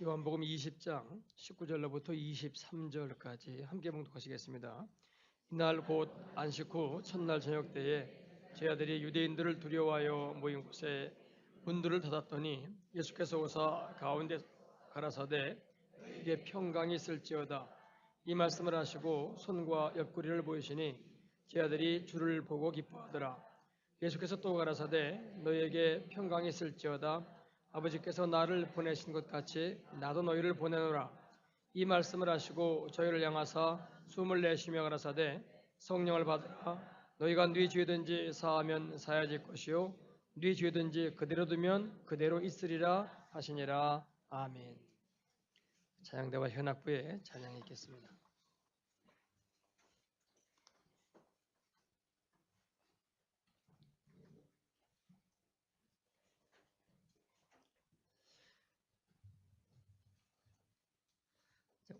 요한복음 20장 19절로부터 23절까지 함께 봉독하시겠습니다. 이날 곧 안식 후 첫날 저녁 때에 제 아들이 유대인들을 두려워하여 모인 곳에 문들을 닫았더니 예수께서 오사 가운데 가라사대 너에게 평강이 있을지어다 이 말씀을 하시고 손과 옆구리를 보이시니 제 아들이 주를 보고 기뻐하더라. 예수께서 또 가라사대 너에게 평강이 있을지어다 아버지께서 나를 보내신 것 같이 나도 너희를 보내노라. 이 말씀을 하시고 저희를 향하사 숨을 내쉬며 가라사대 성령을 받으라. 너희가 네 죄든지 사하면 사야질 것이요 네 죄든지 그대로 두면 그대로 있으리라 하시니라. 아멘. 찬양대와 현악부에 찬양이 있겠습니다.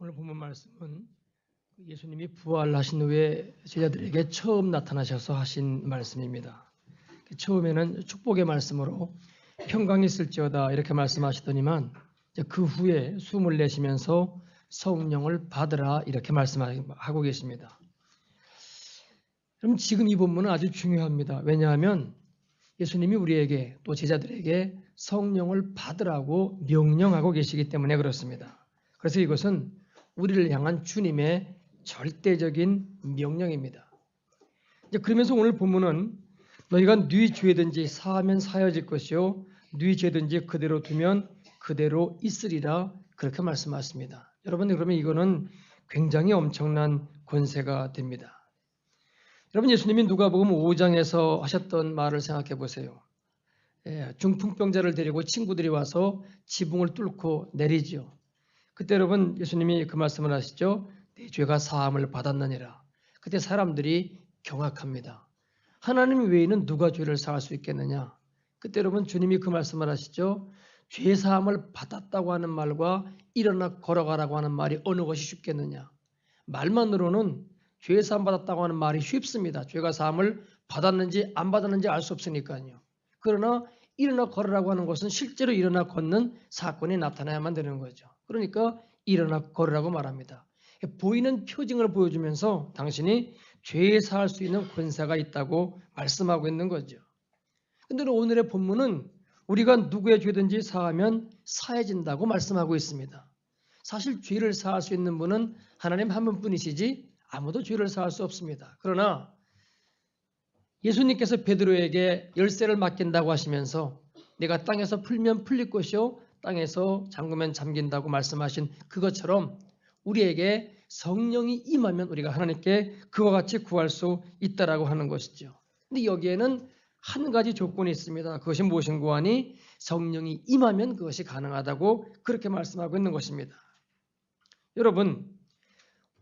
오늘 본문 말씀은 예수님이 부활하신 후에 제자들에게 처음 나타나셔서 하신 말씀입니다. 처음에는 축복의 말씀으로 평강이 있을지어다 이렇게 말씀하시더니만 그 후에 숨을 내쉬면서 성령을 받으라 이렇게 말씀하고 계십니다. 그럼 지금 이 본문은 아주 중요합니다. 왜냐하면 예수님이 우리에게 또 제자들에게 성령을 받으라고 명령하고 계시기 때문에 그렇습니다. 그래서 이것은 우리를 향한 주님의 절대적인 명령입니다. 그러면서 오늘 본문은 너희가 네 죄든지 사하면 사여질 것이요 네 죄든지 그대로 두면 그대로 있으리라 그렇게 말씀하십니다. 여러분 그러면 이거는 굉장히 엄청난 권세가 됩니다. 여러분 예수님이 누가복음 5장에서 하셨던 말을 생각해 보세요. 중풍병자를 데리고 친구들이 와서 지붕을 뚫고 내리죠. 그때 여러분 예수님이 그 말씀을 하시죠. 네 죄가 사함을 받았느니라. 그때 사람들이 경악합니다. 하나님 외에는 누가 죄를 사할 수 있겠느냐. 그때 여러분 주님이 그 말씀을 하시죠. 죄 사함을 받았다고 하는 말과 일어나 걸어가라고 하는 말이 어느 것이 쉽겠느냐. 말만으로는 죄 사함 받았다고 하는 말이 쉽습니다. 죄가 사함을 받았는지 안 받았는지 알 수 없으니까요. 그러나 일어나 걸으라고 하는 것은 실제로 일어나 걷는 사건이 나타나야만 되는 거죠. 그러니까 일어나 걸으라고 말합니다. 보이는 표징을 보여주면서 당신이 죄에 사할 수 있는 권세가 있다고 말씀하고 있는 거죠. 그런데 오늘의 본문은 우리가 누구의 죄든지 사하면 사해진다고 말씀하고 있습니다. 사실 죄를 사할 수 있는 분은 하나님 한 분뿐이시지 아무도 죄를 사할 수 없습니다. 그러나 예수님께서 베드로에게 열쇠를 맡긴다고 하시면서 내가 땅에서 풀면 풀릴 것이요 땅에서 잠그면 잠긴다고 말씀하신 그것처럼 우리에게 성령이 임하면 우리가 하나님께 그와 같이 구할 수 있다라고 하는 것이죠. 근데 여기에는 한 가지 조건이 있습니다. 그것이 무엇인고 하니 성령이 임하면 그것이 가능하다고 그렇게 말씀하고 있는 것입니다. 여러분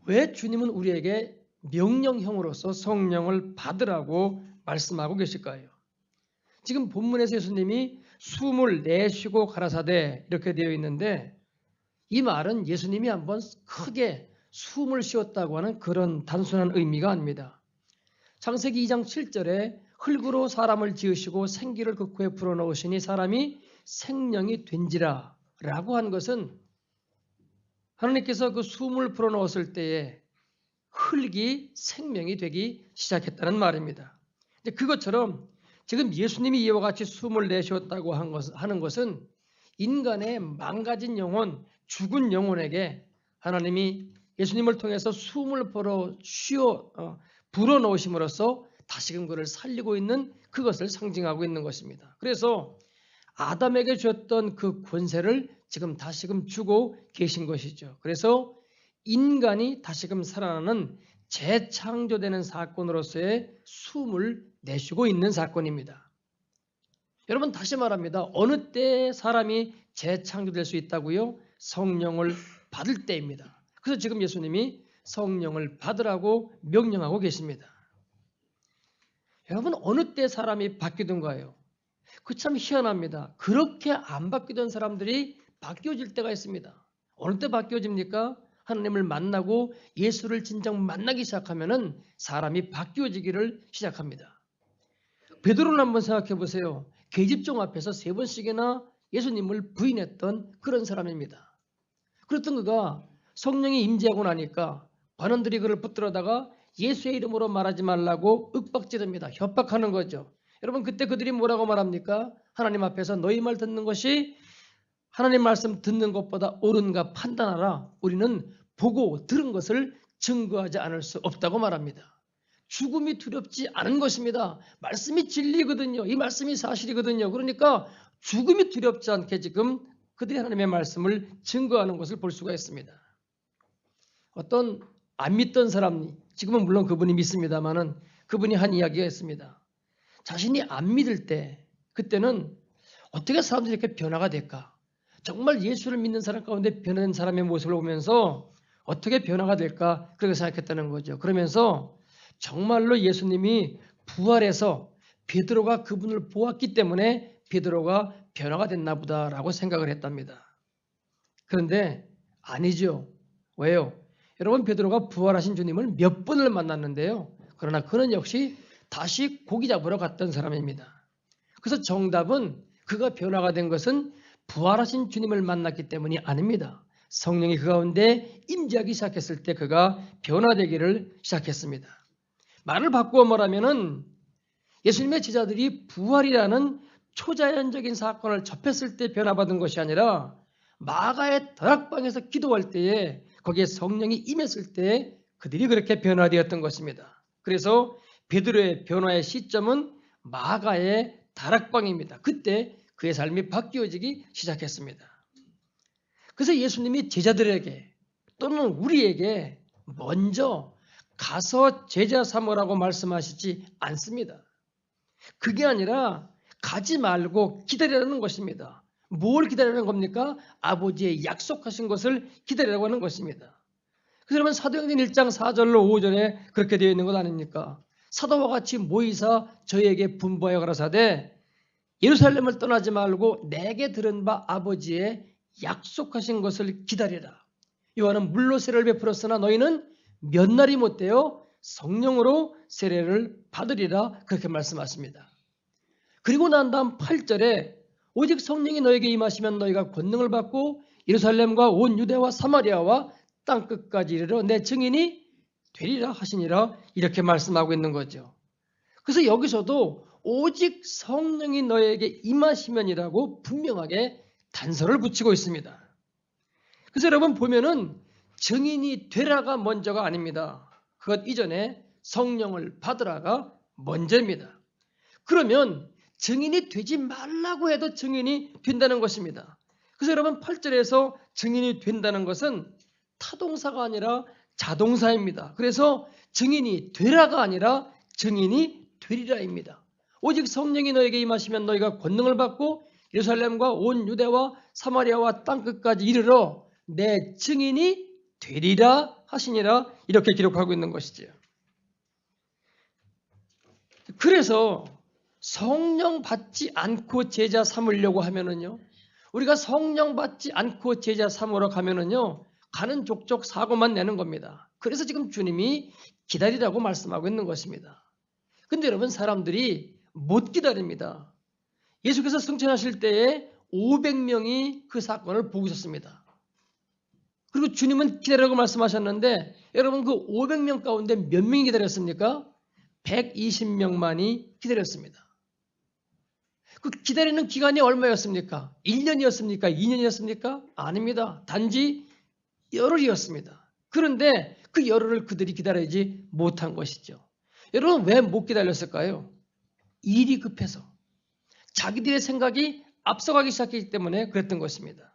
왜 주님은 우리에게 명령형으로서 성령을 받으라고 말씀하고 계실까요? 지금 본문에서 예수님이 숨을 내쉬고 가라사대 이렇게 되어 있는데 이 말은 예수님이 한번 크게 숨을 쉬었다고 하는 그런 단순한 의미가 아닙니다. 창세기 2장 7절에 흙으로 사람을 지으시고 생기를 그 코에 불어넣으시니 사람이 생명이 된지라 라고 한 것은 하나님께서 그 숨을 불어넣었을 때에 흙이 생명이 되기 시작했다는 말입니다. 그것처럼 지금 예수님이 이와 같이 숨을 내쉬었다고 하는 것은 인간의 망가진 영혼, 죽은 영혼에게 하나님이 예수님을 통해서 숨을 불어넣으심으로써 다시금 그를 살리고 있는 그것을 상징하고 있는 것입니다. 그래서 아담에게 주었던 그 권세를 지금 다시금 주고 계신 것이죠. 그래서 인간이 다시금 살아나는 재창조되는 사건으로서의 숨을 내쉬고 있는 사건입니다. 여러분 다시 말합니다. 어느 때 사람이 재창조될 수 있다고요? 성령을 받을 때입니다. 그래서 지금 예수님이 성령을 받으라고 명령하고 계십니다. 여러분 어느 때 사람이 바뀌던가요? 그 참 희한합니다. 그렇게 안 바뀌던 사람들이 바뀌어질 때가 있습니다. 어느 때 바뀌어집니까? 하나님을 만나고 예수를 진정 만나기 시작하면은 사람이 바뀌어지기를 시작합니다. 베드로는 한번 생각해 보세요. 계집종 앞에서 3번씩이나 예수님을 부인했던 그런 사람입니다. 그랬던 그가 성령이 임재하고 나니까 관원들이 그를 붙들어다가 예수의 이름으로 말하지 말라고 윽박지릅니다. 협박하는 거죠. 여러분 그때 그들이 뭐라고 말합니까? 하나님 앞에서 너희 말 듣는 것이 하나님 말씀 듣는 것보다 옳은가 판단하라. 우리는 보고 들은 것을 증거하지 않을 수 없다고 말합니다. 죽음이 두렵지 않은 것입니다. 말씀이 진리거든요. 이 말씀이 사실이거든요. 그러니까 죽음이 두렵지 않게 지금 그들이 하나님의 말씀을 증거하는 것을 볼 수가 있습니다. 어떤 안 믿던 사람, 지금은 물론 그분이 믿습니다만은 그분이 한 이야기가 있습니다. 자신이 안 믿을 때 그때는 어떻게 사람들이 이렇게 변화가 될까? 정말 예수를 믿는 사람 가운데 변한 사람의 모습을 보면서 어떻게 변화가 될까? 그렇게 생각했다는 거죠. 그러면서 정말로 예수님이 부활해서 베드로가 그분을 보았기 때문에 베드로가 변화가 됐나 보다라고 생각을 했답니다. 그런데 아니죠. 왜요? 여러분 베드로가 부활하신 주님을 몇 번을 만났는데요. 그러나 그는 역시 다시 고기 잡으러 갔던 사람입니다. 그래서 정답은 그가 변화가 된 것은 부활하신 주님을 만났기 때문이 아닙니다. 성령이 그 가운데 임재하기 시작했을 때 그가 변화되기를 시작했습니다. 말을 바꾸어 말하면은 예수님의 제자들이 부활이라는 초자연적인 사건을 접했을 때 변화받은 것이 아니라 마가의 다락방에서 기도할 때에 거기에 성령이 임했을 때 그들이 그렇게 변화되었던 것입니다. 그래서 베드로의 변화의 시점은 마가의 다락방입니다. 그때 그의 삶이 바뀌어지기 시작했습니다. 그래서 예수님이 제자들에게 또는 우리에게 먼저 가서 제자 삼으라고 말씀하시지 않습니다. 그게 아니라 가지 말고 기다리라는 것입니다. 뭘 기다리라는 겁니까? 아버지의 약속하신 것을 기다리라고 하는 것입니다. 그래서 여러분 사도행전 1장 4절로 5절에 그렇게 되어 있는 것 아닙니까? 사도와 같이 모이사 저희에게 분부하여 가라사대 예루살렘을 떠나지 말고 내게 들은 바 아버지의 약속하신 것을 기다리라. 요한은 물로 세례를 베풀었으나 너희는 몇 날이 못되어 성령으로 세례를 받으리라 그렇게 말씀하십니다. 그리고 난 다음 8절에 오직 성령이 너에게 임하시면 너희가 권능을 받고 예루살렘과 온 유대와 사마리아와 땅끝까지 이르러 내 증인이 되리라 하시니라 이렇게 말씀하고 있는 거죠. 그래서 여기서도 오직 성령이 너에게 임하시면이라고 분명하게 단서를 붙이고 있습니다. 그래서 여러분 보면은 증인이 되라가 먼저가 아닙니다. 그것 이전에 성령을 받으라가 먼저입니다. 그러면 증인이 되지 말라고 해도 증인이 된다는 것입니다. 그래서 여러분 8절에서 증인이 된다는 것은 타동사가 아니라 자동사입니다. 그래서 증인이 되라가 아니라 증인이 되리라입니다. 오직 성령이 너에게 임하시면 너희가 권능을 받고 예루살렘과 온 유대와 사마리아와 땅끝까지 이르러 내 증인이 되리라 하시니라 이렇게 기록하고 있는 것이지요. 그래서 성령 받지 않고 제자 삼으려고 하면은요, 우리가 성령 받지 않고 제자 삼으러 가면은요, 가는 족족 사고만 내는 겁니다. 그래서 지금 주님이 기다리라고 말씀하고 있는 것입니다. 근데 여러분 사람들이 못 기다립니다. 예수께서 승천하실 때에 500명이 그 사건을 보고 있었습니다. 그리고 주님은 기다리라고 말씀하셨는데 여러분 그 500명 가운데 몇 명이 기다렸습니까? 120명만이 기다렸습니다. 그 기다리는 기간이 얼마였습니까? 1년이었습니까? 2년이었습니까? 아닙니다. 단지 열흘이었습니다. 그런데 그 열흘을 그들이 기다리지 못한 것이죠. 여러분 왜 못 기다렸을까요? 일이 급해서 자기들의 생각이 앞서가기 시작했기 때문에 그랬던 것입니다.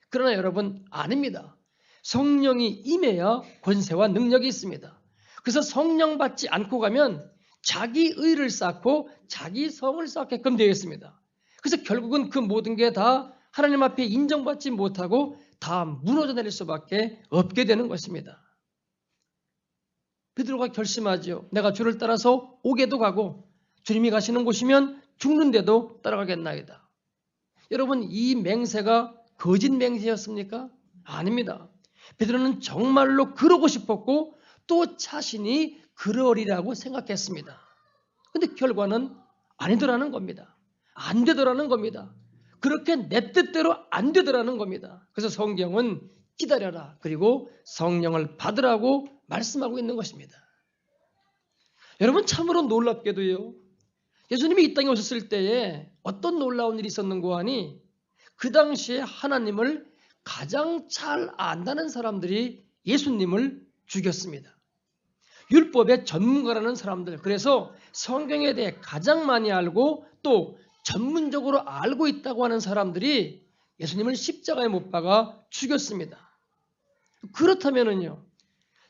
그러나 여러분 아닙니다. 성령이 임해야 권세와 능력이 있습니다. 그래서 성령 받지 않고 가면 자기 의를 쌓고 자기 성을 쌓게끔 되어 있습니다. 그래서 결국은 그 모든 게 다 하나님 앞에 인정받지 못하고 다 무너져 내릴 수밖에 없게 되는 것입니다. 베드로가 결심하죠. 내가 주를 따라서 오게도 가고 주님이 가시는 곳이면 죽는데도 따라가겠나이다. 여러분 이 맹세가 거짓 맹세였습니까? 아닙니다. 베드로는 정말로 그러고 싶었고 또 자신이 그러리라고 생각했습니다. 그런데 결과는 아니더라는 겁니다. 안 되더라는 겁니다. 그렇게 내 뜻대로 안 되더라는 겁니다. 그래서 성경은 기다려라. 그리고 성령을 받으라고 말씀하고 있는 것입니다. 여러분 참으로 놀랍게도요. 예수님이 이 땅에 오셨을 때에 어떤 놀라운 일이 있었는고 하니 그 당시에 하나님을 가장 잘 안다는 사람들이 예수님을 죽였습니다. 율법의 전문가라는 사람들, 그래서 성경에 대해 가장 많이 알고 또 전문적으로 알고 있다고 하는 사람들이 예수님을 십자가에 못 박아 죽였습니다. 그렇다면요,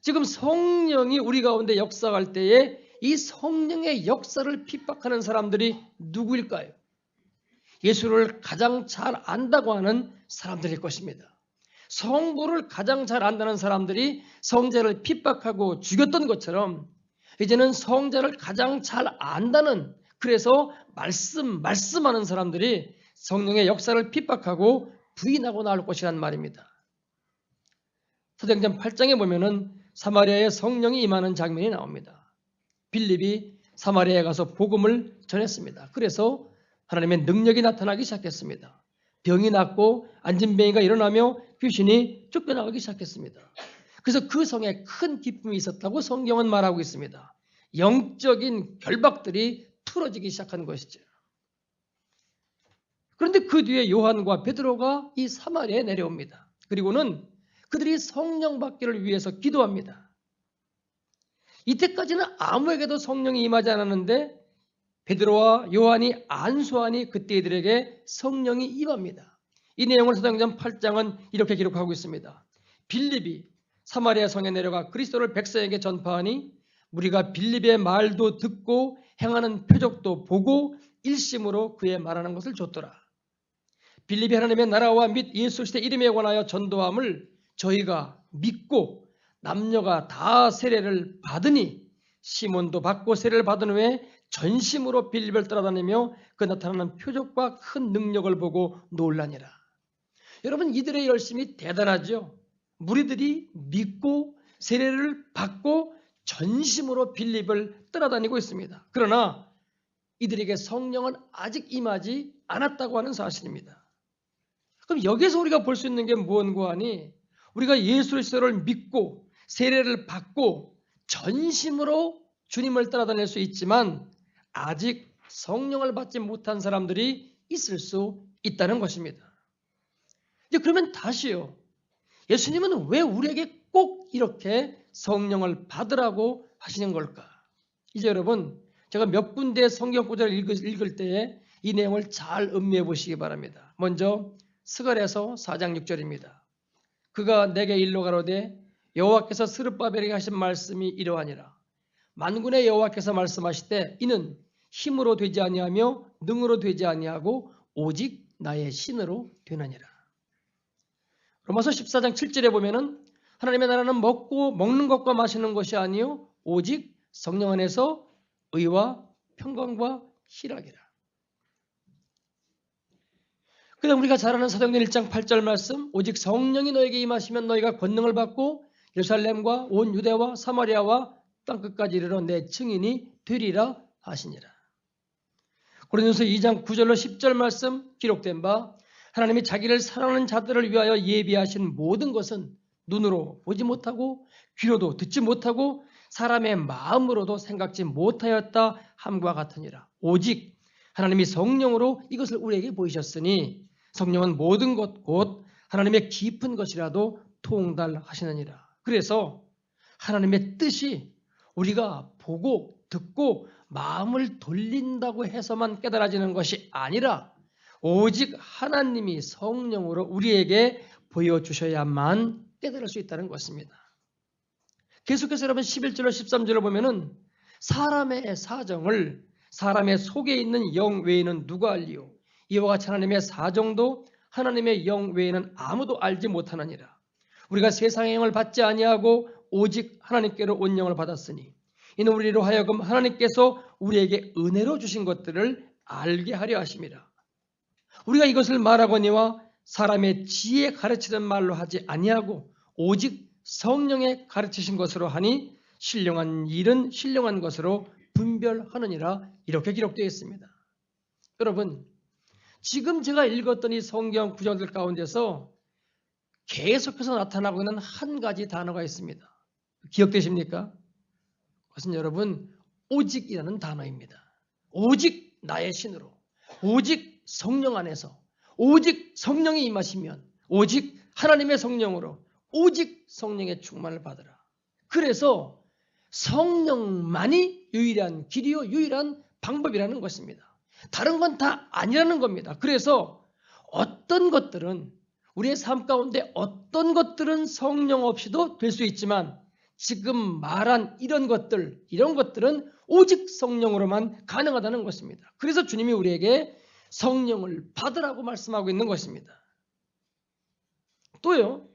지금 성령이 우리 가운데 역사할 때에 이 성령의 역사를 핍박하는 사람들이 누구일까요? 예수를 가장 잘 안다고 하는 사람들일 것입니다. 성부를 가장 잘 안다는 사람들이 성자를 핍박하고 죽였던 것처럼 이제는 성자를 가장 잘 안다는, 그래서 말씀하는 사람들이 성령의 역사를 핍박하고 부인하고 나올 것이란 말입니다. 사도행전 8장에 보면은 사마리아에 성령이 임하는 장면이 나옵니다. 빌립이 사마리아에 가서 복음을 전했습니다. 그래서 하나님의 능력이 나타나기 시작했습니다. 병이 낫고 안진뱅이가 일어나며 귀신이 쫓겨나가기 시작했습니다. 그래서 그 성에 큰 기쁨이 있었다고 성경은 말하고 있습니다. 영적인 결박들이 풀어지기 시작한 것이죠. 그런데 그 뒤에 요한과 베드로가 이 사마리아에 내려옵니다. 그리고는 그들이 성령 받기를 위해서 기도합니다. 이때까지는 아무에게도 성령이 임하지 않았는데 베드로와 요한이 안수하니 그때 이들에게 성령이 임합니다. 이 내용을 사도행전 8장은 이렇게 기록하고 있습니다. 빌립이 사마리아 성에 내려가 그리스도를 백성에게 전파하니 우리가 빌립의 말도 듣고 행하는 표적도 보고 일심으로 그의 말하는 것을 줬더라. 빌립이 하나님의 나라와 및 예수 그리스도의 이름에 관하여 전도함을 저희가 믿고 남녀가 다 세례를 받으니 시몬도 받고 세례를 받은 후에 전심으로 빌립을 따라다니며 그 나타나는 표적과 큰 능력을 보고 놀라니라. 여러분, 이들의 열심이 대단하죠. 무리들이 믿고 세례를 받고 전심으로 빌립을 따라다니고 있습니다. 그러나 이들에게 성령은 아직 임하지 않았다고 하는 사실입니다. 그럼 여기서 우리가 볼 수 있는 게 무엇인고 하니 우리가 예수 그리스도를 믿고 세례를 받고 전심으로 주님을 따라다닐 수 있지만 아직 성령을 받지 못한 사람들이 있을 수 있다는 것입니다. 이제 그러면 다시요. 예수님은 왜 우리에게 꼭 이렇게 성령을 받으라고 하시는 걸까? 이제 여러분, 제가 몇 군데 성경 구절을 읽을 때에 이 내용을 잘 음미해 보시기 바랍니다. 먼저 스가랴서 4장 6절입니다. 그가 내게 일러 가로되 여호와께서 스룹바벨에게 하신 말씀이 이러하니라. 만군의 여호와께서 말씀하시되 이는 힘으로 되지 아니하며 능으로 되지 아니하고 오직 나의 신으로 되느니라. 로마서 14장 7절에 보면은 하나님의 나라는 먹는 것과 마시는 것이 아니요 오직 성령 안에서 의와 평강과 희락이라. 그다음 우리가 잘 아는 사도행전 1장 8절 말씀, 오직 성령이 너에게 임하시면 너희가 권능을 받고 예루살렘과 온 유대와 사마리아와 땅끝까지 이르러 내 증인이 되리라 하시니라. 고린도서 2장 9절로 10절 말씀 기록된 바 하나님이 자기를 사랑하는 자들을 위하여 예비하신 모든 것은 눈으로 보지 못하고 귀로도 듣지 못하고 사람의 마음으로도 생각지 못하였다 함과 같으니라. 오직 하나님이 성령으로 이것을 우리에게 보이셨으니 성령은 모든 것 곧 하나님의 깊은 것이라도 통달하시느니라. 그래서 하나님의 뜻이 우리가 보고 듣고 마음을 돌린다고 해서만 깨달아지는 것이 아니라 오직 하나님이 성령으로 우리에게 보여주셔야만 깨달을 수 있다는 것입니다. 계속해서 여러분 11절로 13절을 보면은 사람의 사정을 사람의 속에 있는 영 외에는 누가 알리요? 이와 같이 하나님의 사정도 하나님의 영 외에는 아무도 알지 못하느니라. 우리가 세상의 영을 받지 아니하고 오직 하나님께로 온 영을 받았으니 이는 우리로 하여금 하나님께서 우리에게 은혜로 주신 것들을 알게 하려 하심이라. 우리가 이것을 말하거니와 사람의 지혜 가르치는 말로 하지 아니하고 오직 성령의 가르치신 것으로 하니 신령한 일은 신령한 것으로 분별하느니라. 이렇게 기록되어 있습니다. 여러분, 지금 제가 읽었던 이 성경 구절들 가운데서 계속해서 나타나고 있는 한 가지 단어가 있습니다. 기억되십니까? 그것은 여러분 오직이라는 단어입니다. 오직 나의 신으로, 오직 성령 안에서, 오직 성령이 임하시면, 오직 하나님의 성령으로, 오직 성령의 충만을 받으라. 그래서 성령만이 유일한 길이요 유일한 방법이라는 것입니다. 다른 건 다 아니라는 겁니다. 그래서 어떤 것들은 우리의 삶 가운데 어떤 것들은 성령 없이도 될 수 있지만 지금 말한 이런 것들은 오직 성령으로만 가능하다는 것입니다. 그래서 주님이 우리에게 성령을 받으라고 말씀하고 있는 것입니다. 또요,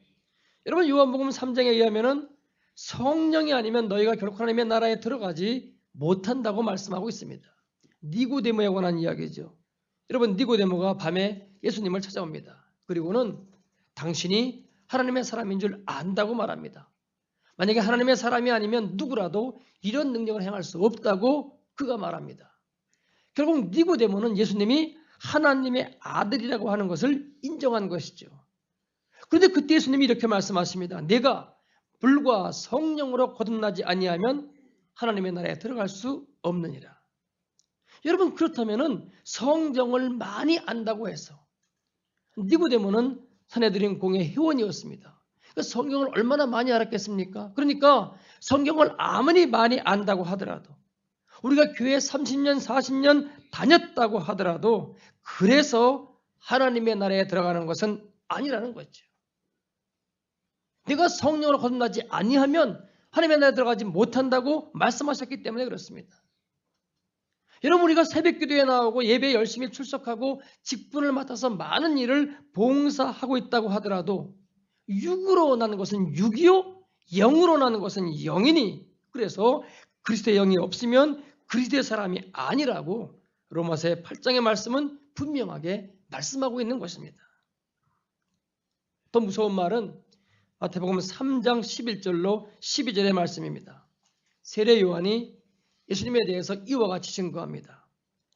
여러분 요한복음 3장에 의하면은 성령이 아니면 너희가 결코 하나님의 나라에 들어가지 못한다고 말씀하고 있습니다. 니고데모에 관한 이야기죠. 여러분 니고데모가 밤에 예수님을 찾아옵니다. 그리고는 당신이 하나님의 사람인 줄 안다고 말합니다. 만약에 하나님의 사람이 아니면 누구라도 이런 능력을 행할 수 없다고 그가 말합니다. 결국 니고데모는 예수님이 하나님의 아들이라고 하는 것을 인정한 것이죠. 그런데 그때 예수님이 이렇게 말씀하십니다. 내가 불과 성령으로 거듭나지 아니하면 하나님의 나라에 들어갈 수 없느니라. 여러분 그렇다면 성경을 많이 안다고 해서 니고데모는 산헤드린 공회 회원이었습니다. 성경을 얼마나 많이 알았겠습니까? 그러니까 성경을 아무리 많이 안다고 하더라도 우리가 교회 30년 40년 다녔다고 하더라도 그래서 하나님의 나라에 들어가는 것은 아니라는 거죠. 내가 성령으로 거듭나지 아니하면 하나님의 나라에 들어가지 못한다고 말씀하셨기 때문에 그렇습니다. 여러분 우리가 새벽기도에 나오고 예배에 열심히 출석하고 직분을 맡아서 많은 일을 봉사하고 있다고 하더라도 육으로 나는 것은 육이요 영으로 나는 것은 영이니 그래서 그리스도의 영이 없으면 그리스도의 사람이 아니라고 로마서 8장의 말씀은 분명하게 말씀하고 있는 것입니다. 더 무서운 말은 마태복음 3장 11절로 12절의 말씀입니다. 세례 요한이 예수님에 대해서 이와 같이 증거합니다.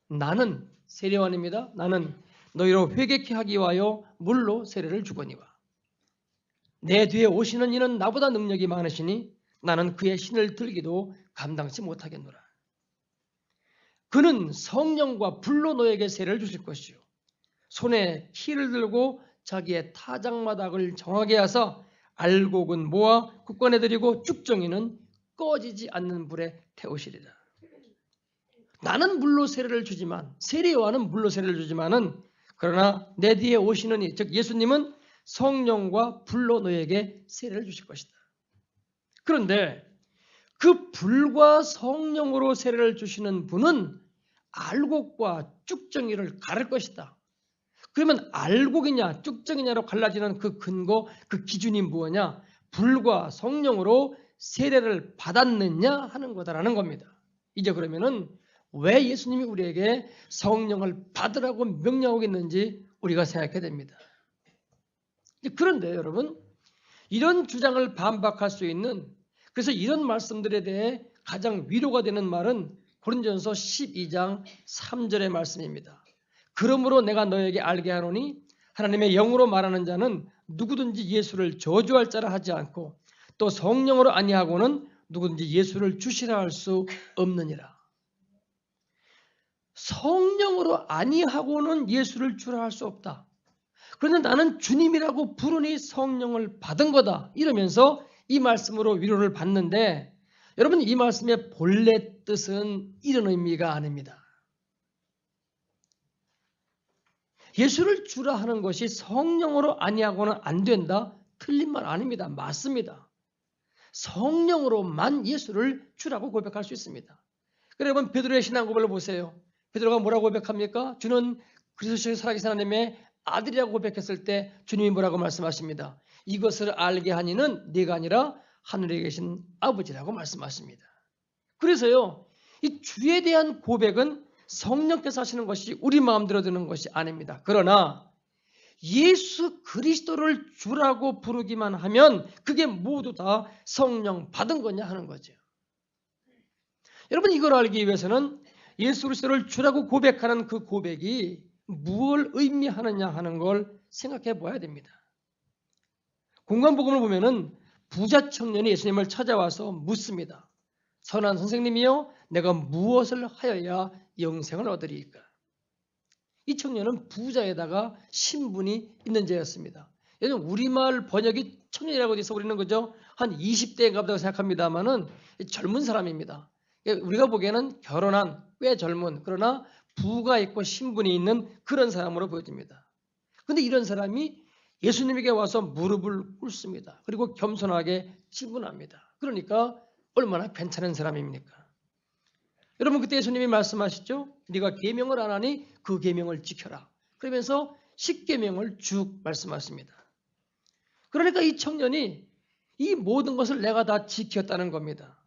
나는 세례 요한입니다. 나는 너희로 회개케 하기 위하여 물로 세례를 주거니와 내 뒤에 오시는 이는 나보다 능력이 많으시니 나는 그의 신을 들기도 감당치 못하겠노라. 그는 성령과 불로 너에게 세례를 주실 것이요 손에 키를 들고 자기의 타작마닥을 정하게 하사 알곡은 모아 굳건해 드리고 쭉정이는 꺼지지 않는 불에 태우시리라. 나는 물로 세례를 주지만 세례 요한은 물로 세례를 주지만은 그러나 내 뒤에 오시는 이 즉 예수님은 성령과 불로 너에게 세례를 주실 것이다. 그런데 그 불과 성령으로 세례를 주시는 분은 알곡과 쭉정이를 가를 것이다. 그러면 알곡이냐 쭉정이냐로 갈라지는 그 근거, 그 기준이 무엇이냐? 불과 성령으로 세례를 받았느냐 하는 거다라는 겁니다. 이제 그러면은 왜 예수님이 우리에게 성령을 받으라고 명령하고 있는지 우리가 생각해야 됩니다. 그런데 여러분 이런 주장을 반박할 수 있는 그래서 이런 말씀들에 대해 가장 위로가 되는 말은 고린도전서 12장 3절의 말씀입니다. 그러므로 내가 너에게 알게 하노니 하나님의 영으로 말하는 자는 누구든지 예수를 저주할 자라 하지 않고 또 성령으로 아니하고는 누구든지 예수를 주시라 할 수 없느니라. 성령으로 아니하고는 예수를 주라 할 수 없다. 그런데 나는 주님이라고 부르니 성령을 받은 거다. 이러면서 이 말씀으로 위로를 받는데 여러분 이 말씀의 본래 뜻은 이런 의미가 아닙니다. 예수를 주라 하는 것이 성령으로 아니하고는 안 된다? 틀린 말 아닙니다. 맞습니다. 성령으로만 예수를 주라고 고백할 수 있습니다. 여러분 베드로의 신앙 고백을 보세요. 베드로가 뭐라고 고백합니까? 주는 그리스도의 살아계신 하나님의 아들이라고 고백했을 때 주님이 뭐라고 말씀하십니다. 이것을 알게 하니는 네가 아니라 하늘에 계신 아버지라고 말씀하십니다. 그래서요. 이 주에 대한 고백은 성령께서 하시는 것이 우리 마음대로 되는 것이 아닙니다. 그러나 예수 그리스도를 주라고 부르기만 하면 그게 모두 다 성령 받은 거냐 하는 거죠. 여러분 이걸 알기 위해서는 예수 그리스도를 주라고 고백하는 그 고백이 무엇을 의미하느냐 하는 걸 생각해 봐야 됩니다. 공관복음을 보면은 부자 청년이 예수님을 찾아와서 묻습니다. 선한 선생님이여, 내가 무엇을 하여야 영생을 얻으리이까? 이 청년은 부자에다가 신분이 있는 자였습니다. 예전 우리말 번역이 청년이라고 돼서 우리는 그죠? 한 20대인가 보다고 생각합니다만은 젊은 사람입니다. 우리가 보기에는 결혼한, 꽤 젊은, 그러나 부가 있고 신분이 있는 그런 사람으로 보여집니다. 그런데 이런 사람이 예수님에게 와서 무릎을 꿇습니다. 그리고 겸손하게 질문합니다. 그러니까 얼마나 괜찮은 사람입니까? 여러분, 그때 예수님이 말씀하시죠? 네가 계명을 안 하니 그 계명을 지켜라. 그러면서 10계명을 쭉 말씀하십니다. 그러니까 이 청년이 이 모든 것을 내가 다 지켰다는 겁니다.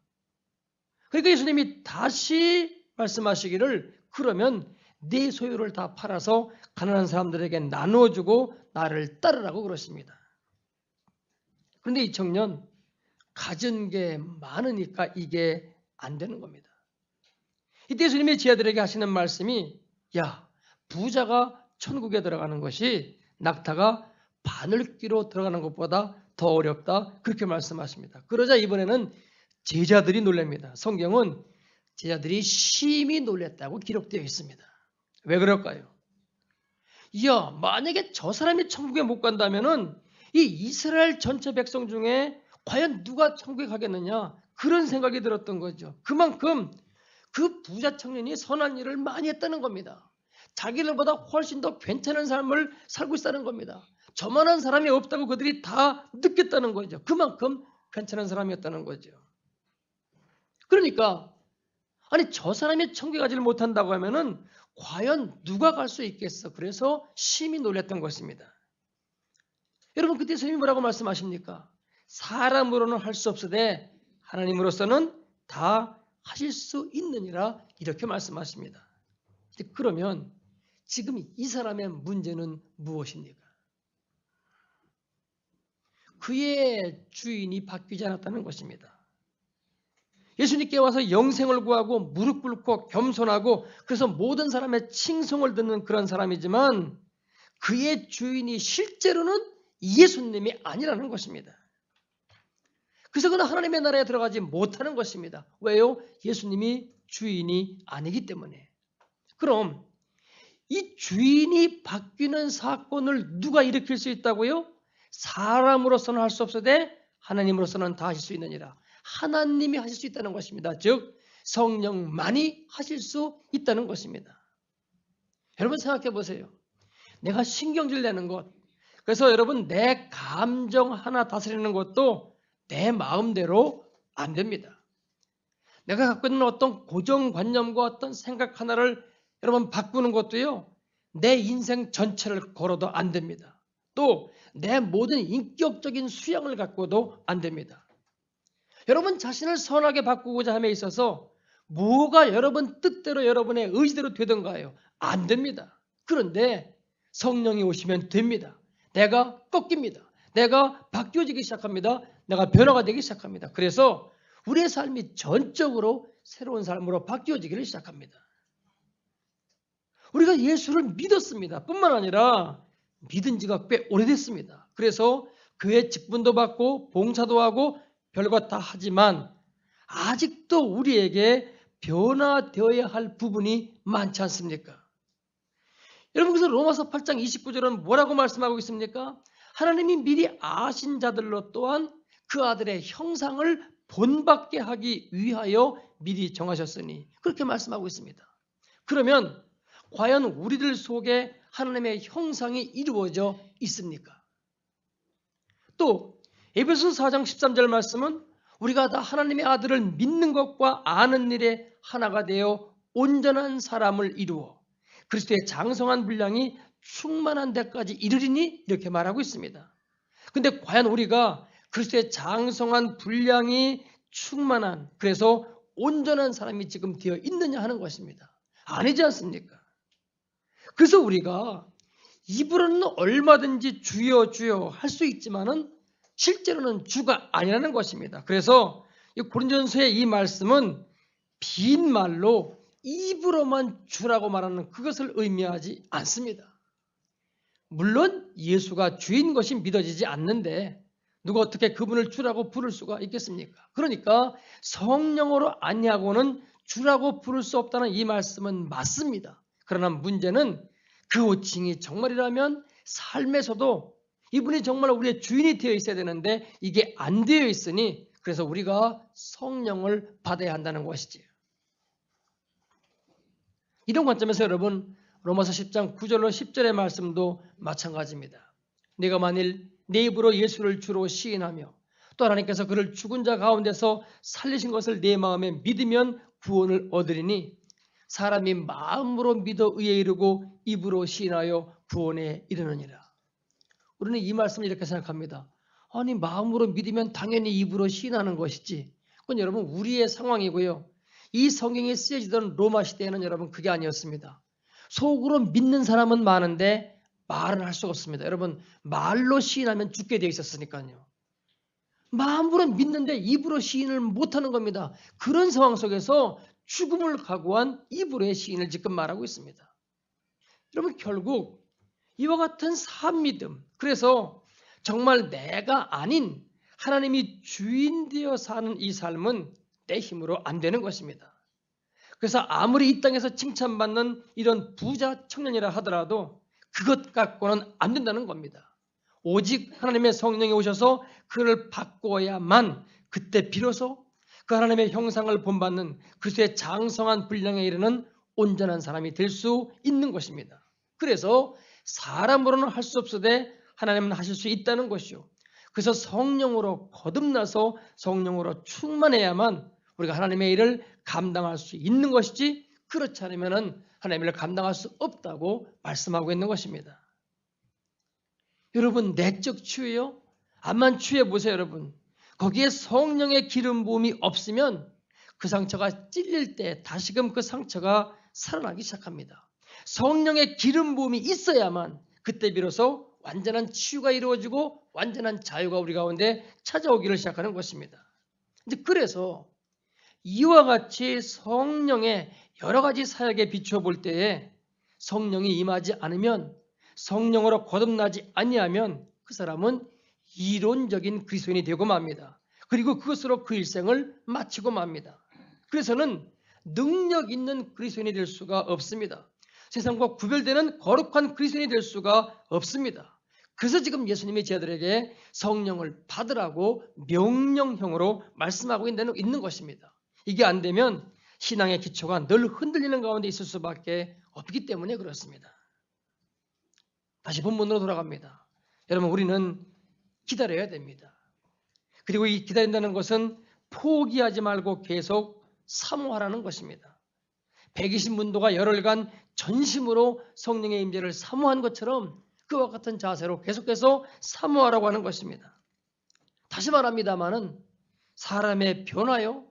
그러니까 예수님이 다시 말씀하시기를, 그러면 네 소유를 다 팔아서 가난한 사람들에게 나누어주고 나를 따르라고 그러십니다. 그런데 이 청년, 가진 게 많으니까 이게 안 되는 겁니다. 이때 예수님이 제자들에게 하시는 말씀이, 야, 부자가 천국에 들어가는 것이 낙타가 바늘귀로 들어가는 것보다 더 어렵다, 그렇게 말씀하십니다. 그러자 이번에는 제자들이 놀랍니다. 성경은 제자들이 심히 놀랐다고 기록되어 있습니다. 왜 그럴까요? 야, 만약에 저 사람이 천국에 못 간다면은 이 이스라엘 전체 백성 중에 과연 누가 천국에 가겠느냐, 그런 생각이 들었던 거죠. 그만큼 그 부자 청년이 선한 일을 많이 했다는 겁니다. 자기들보다 훨씬 더 괜찮은 삶을 살고 있다는 겁니다. 저만한 사람이 없다고 그들이 다 느꼈다는 거죠. 그만큼 괜찮은 사람이었다는 거죠. 그러니까 아니, 저 사람이 천국에 가지를 못한다고 하면은 과연 누가 갈 수 있겠어? 그래서 심히 놀랐던 것입니다. 여러분, 그때 스님이 뭐라고 말씀하십니까? 사람으로는 할 수 없으되 하나님으로서는 다 하실 수 있느니라, 이렇게 말씀하십니다. 그러면 지금 이 사람의 문제는 무엇입니까? 그의 주인이 바뀌지 않았다는 것입니다. 예수님께 와서 영생을 구하고 무릎 꿇고 겸손하고 그래서 모든 사람의 칭송을 듣는 그런 사람이지만 그의 주인이 실제로는 예수님이 아니라는 것입니다. 그래서 그는 하나님의 나라에 들어가지 못하는 것입니다. 왜요? 예수님이 주인이 아니기 때문에. 그럼 이 주인이 바뀌는 사건을 누가 일으킬 수 있다고요? 사람으로서는 할 수 없으되 하나님으로서는 다 하실 수 있느니라. 하나님이 하실 수 있다는 것입니다. 즉 성령만이 하실 수 있다는 것입니다. 여러분 생각해 보세요. 내가 신경질 내는 것, 그래서 여러분 내 감정 하나 다스리는 것도 내 마음대로 안 됩니다. 내가 갖고 있는 어떤 고정관념과 어떤 생각 하나를 여러분 바꾸는 것도요, 내 인생 전체를 걸어도 안 됩니다. 또 내 모든 인격적인 수양을 갖고도 안 됩니다. 여러분 자신을 선하게 바꾸고자 함에 있어서 뭐가 여러분 뜻대로 여러분의 의지대로 되던가요? 안 됩니다. 그런데 성령이 오시면 됩니다. 내가 꺾입니다. 내가 바뀌어지기 시작합니다. 내가 변화가 되기 시작합니다. 그래서 우리의 삶이 전적으로 새로운 삶으로 바뀌어지기를 시작합니다. 우리가 예수를 믿었습니다. 뿐만 아니라 믿은 지가 꽤 오래됐습니다. 그래서 교회 직분도 받고 봉사도 하고 별것 다 하지만 아직도 우리에게 변화되어야 할 부분이 많지 않습니까? 여러분, 그래서 로마서 8장 29절은 뭐라고 말씀하고 있습니까? 하나님이 미리 아신 자들로 또한 그 아들의 형상을 본받게 하기 위하여 미리 정하셨으니, 그렇게 말씀하고 있습니다. 그러면 과연 우리들 속에 하나님의 형상이 이루어져 있습니까? 또 에베소서 4장 13절 말씀은 우리가 다 하나님의 아들을 믿는 것과 아는 일에 하나가 되어 온전한 사람을 이루어 그리스도의 장성한 분량이 충만한 데까지 이르리니, 이렇게 말하고 있습니다. 그런데 과연 우리가 그리스도의 장성한 분량이 충만한, 그래서 온전한 사람이 지금 되어 있느냐 하는 것입니다. 아니지 않습니까? 그래서 우리가 입으로는 얼마든지 주여 주여 할 수 있지만은 실제로는 주가 아니라는 것입니다. 그래서 이 고린도전서의 이 말씀은 빈말로 입으로만 주라고 말하는 그것을 의미하지 않습니다. 물론 예수가 주인 것이 믿어지지 않는데 누가 어떻게 그분을 주라고 부를 수가 있겠습니까? 그러니까 성령으로 아니하고는 주라고 부를 수 없다는 이 말씀은 맞습니다. 그러나 문제는 그 호칭이 정말이라면 삶에서도 이분이 정말 우리의 주인이 되어 있어야 되는데 이게 안 되어 있으니 그래서 우리가 성령을 받아야 한다는 것이지. 이런 관점에서 여러분 로마서 10장 9절로 10절의 말씀도 마찬가지입니다. 네가 만일 내 입으로 예수를 주로 시인하며 또 하나님께서 그를 죽은 자 가운데서 살리신 것을 내 마음에 믿으면 구원을 얻으리니 사람이 마음으로 믿어 의에 이르고 입으로 시인하여 구원에 이르느니라. 우리는 이 말씀을 이렇게 생각합니다. 아니 마음으로 믿으면 당연히 입으로 시인하는 것이지. 그건 여러분 우리의 상황이고요. 이 성경이 쓰여지던 로마 시대에는 여러분 그게 아니었습니다. 속으로 믿는 사람은 많은데 말은 할 수가 없습니다. 여러분 말로 시인하면 죽게 되어 있었으니까요. 마음으로 믿는데 입으로 시인을 못하는 겁니다. 그런 상황 속에서 죽음을 각오한 입으로의 시인을 지금 말하고 있습니다. 여러분 결국 이와 같은 삶-믿음, 그래서 정말 내가 아닌 하나님이 주인 되어 사는 이 삶은 내 힘으로 안 되는 것입니다. 그래서 아무리 이 땅에서 칭찬받는 이런 부자 청년이라 하더라도 그것 갖고는 안 된다는 겁니다. 오직 하나님의 성령이 오셔서 그를 바꾸어야만 그때 비로소 그 하나님의 형상을 본받는 그리스도의 장성한 분량에 이르는 온전한 사람이 될 수 있는 것입니다. 그래서 사람으로는 할 수 없으되 하나님은 하실 수 있다는 것이요. 그래서 성령으로 거듭나서 성령으로 충만해야만 우리가 하나님의 일을 감당할 수 있는 것이지 그렇지 않으면 하나님의 일을 감당할 수 없다고 말씀하고 있는 것입니다. 여러분 내적 치유요? 암만 치유해 보세요 여러분. 거기에 성령의 기름 부음이 없으면 그 상처가 찔릴 때 다시금 그 상처가 살아나기 시작합니다. 성령의 기름 부음이 있어야만 그때 비로소 완전한 치유가 이루어지고 완전한 자유가 우리 가운데 찾아오기를 시작하는 것입니다. 이제 그래서 이와 같이 성령의 여러 가지 사역에 비추어 볼 때에 성령이 임하지 않으면 성령으로 거듭나지 아니하면 그 사람은 이론적인 그리스도인이 되고 맙니다. 그리고 그것으로 그 일생을 마치고 맙니다. 그래서는 능력 있는 그리스도인이 될 수가 없습니다. 세상과 구별되는 거룩한 그리스도인이 될 수가 없습니다. 그래서 지금 예수님이 제자들에게 성령을 받으라고 명령형으로 말씀하고 있는 것입니다. 이게 안 되면 신앙의 기초가 늘 흔들리는 가운데 있을 수밖에 없기 때문에 그렇습니다. 다시 본문으로 돌아갑니다. 여러분 우리는 기다려야 됩니다. 그리고 이 기다린다는 것은 포기하지 말고 계속 사모하라는 것입니다. 120문도가 열흘간 전심으로 성령의 임재를 사모한 것처럼 그와 같은 자세로 계속해서 사모하라고 하는 것입니다. 다시 말합니다마는 사람의 변화요,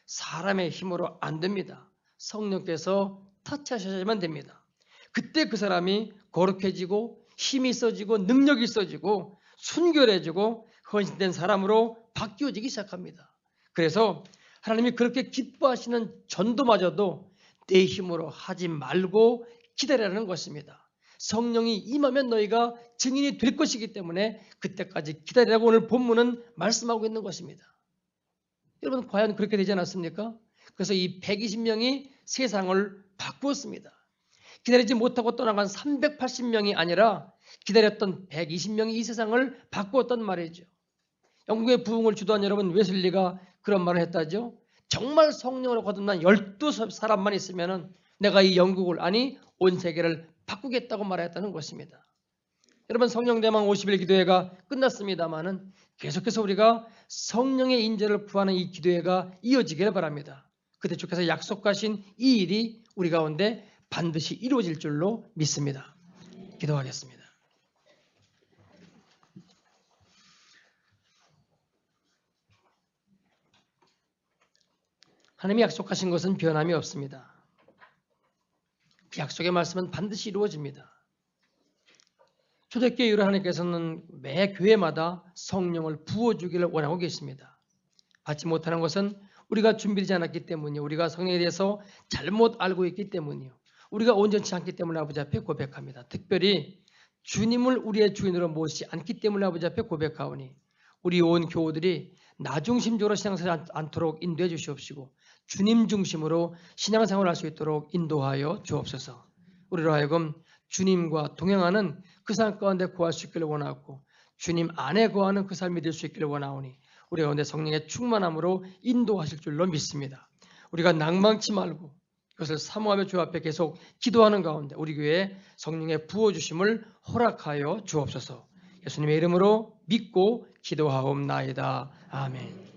사람의 힘으로 안 됩니다. 성령께서 터치하셔야만 됩니다. 그때 그 사람이 거룩해지고 힘이 있어지고 능력이 있어지고 순결해지고 헌신된 사람으로 바뀌어지기 시작합니다. 그래서 하나님이 그렇게 기뻐하시는 전도마저도 내 힘으로 하지 말고 기다리라는 것입니다. 성령이 임하면 너희가 증인이 될 것이기 때문에 그때까지 기다리라고 오늘 본문은 말씀하고 있는 것입니다. 여러분 과연 그렇게 되지 않았습니까? 그래서 이 120명이 세상을 바꾸었습니다. 기다리지 못하고 떠나간 380명이 아니라 기다렸던 120명이 이 세상을 바꾸었단 말이죠. 영국의 부흥을 주도한 여러분 웨슬리가 그런 말을 했다죠. 정말 성령으로 거듭난 12사람만 있으면 내가 이 영국을 아니 온 세계를 바꾸겠다고 말했다는 것입니다. 여러분 성령대망 50일 기도회가 끝났습니다마는 계속해서 우리가 성령의 인재를 구하는 이 기도회가 이어지기를 바랍니다. 그때 주께서 약속하신 이 일이 우리 가운데 반드시 이루어질 줄로 믿습니다. 기도하겠습니다. 하나님이 약속하신 것은 변함이 없습니다. 그 약속의 말씀은 반드시 이루어집니다. 초대교회 이후로 하나님께서는 매 교회마다 성령을 부어주기를 원하고 계십니다. 받지 못하는 것은 우리가 준비되지 않았기 때문이요. 우리가 성령에 대해서 잘못 알고 있기 때문이요. 우리가 온전치 않기 때문에 아버지 앞에 고백합니다. 특별히 주님을 우리의 주인으로 모시지 않기 때문에 아버지 앞에 고백하오니 우리 온 교우들이 나 중심적으로 신앙생활 않도록 인도해 주시옵시고 주님 중심으로 신앙생활을 할 수 있도록 인도하여 주옵소서. 우리로 하여금 주님과 동행하는 그 삶 가운데 거할 수 있기를 원하고 주님 안에 거하는 그 삶이 될 수 있기를 원하오니 우리 가운데 성령의 충만함으로 인도하실 줄로 믿습니다. 우리가 낭망치 말고 이것을 사모하며 주 앞에 계속 기도하는 가운데 우리 교회에 성령의 부어주심을 허락하여 주옵소서. 예수님의 이름으로 믿고 기도하옵나이다. 아멘.